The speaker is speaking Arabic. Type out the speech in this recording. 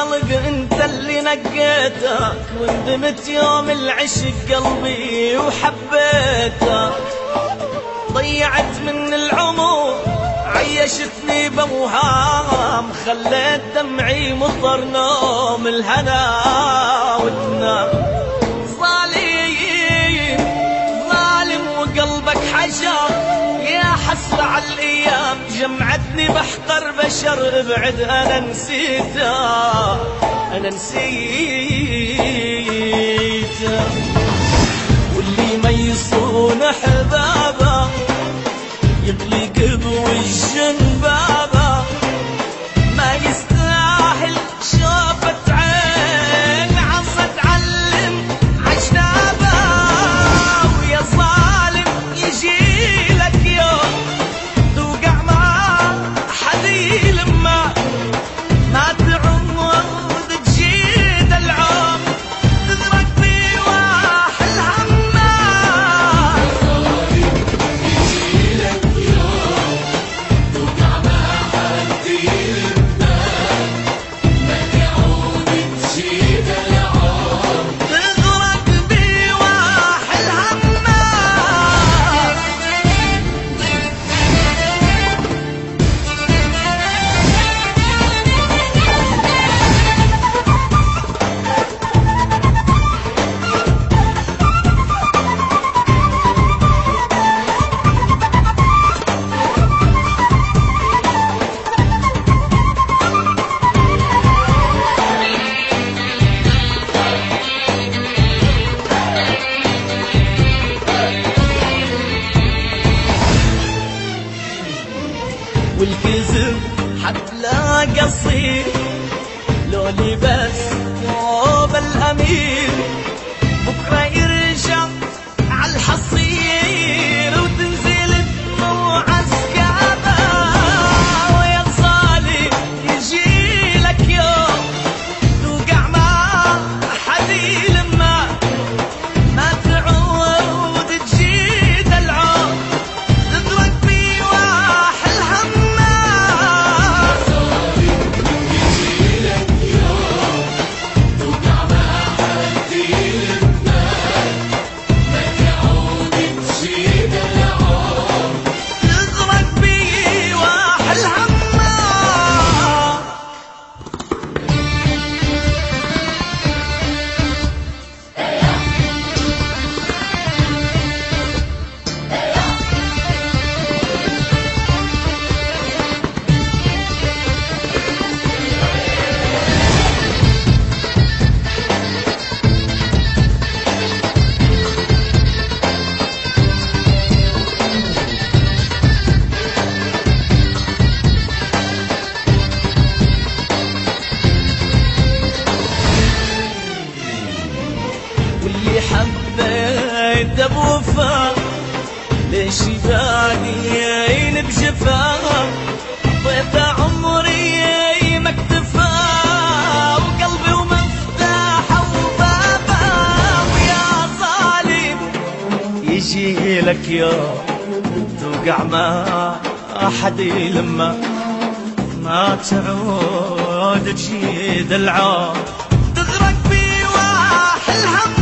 الخلق انت اللي نقيتك، واندمت يوم العشق قلبي وحبيتك. ضيعت من العمر عيشتني بوهام، خليت دمعي مطر نوم الهنا وتنام. ظالم وقلبك حجر، يا حسرة على الأيام جمعتني بحقر بشر. ابعد أنا نسيته، أنا نسيته. واللي ما يصون حبابه يغليك بوجه بابه، ما يستاهل شوفة عين عصا تعلم عجنابه. ويا ظالم يجيلك يوم توقع مع حد يلمك، ما تعود تجيد العوم تغرق بواح الهمام. يجيلك يوم توقع مع حد يلمك، ما تعود تجيد العوم تغرق بواح الهمام. والكذب حتلاقى قصير، لو لبس ثوب الأمير بكرة يرجع عالحصير وتنزل دموع عسكابه. ويا ظالم يجيلك يوم توقع مع حد يلمك، ما تعود تجيد العوم تغرق بواح الهمام. يجيلك يوم توقع مع حد يلمك، ما تعود تجيد العوم تغرق بواح الهمام. واللي حبيت بوفا ليش باقيين بجفا، ضيت عمري ما اكتفى وقلبي ومفتاحه وبابه. ويا ظالم يجيلك يوم توقع ما أحد يلمك، ما تعود تجيد العون تغرق بواح الهم.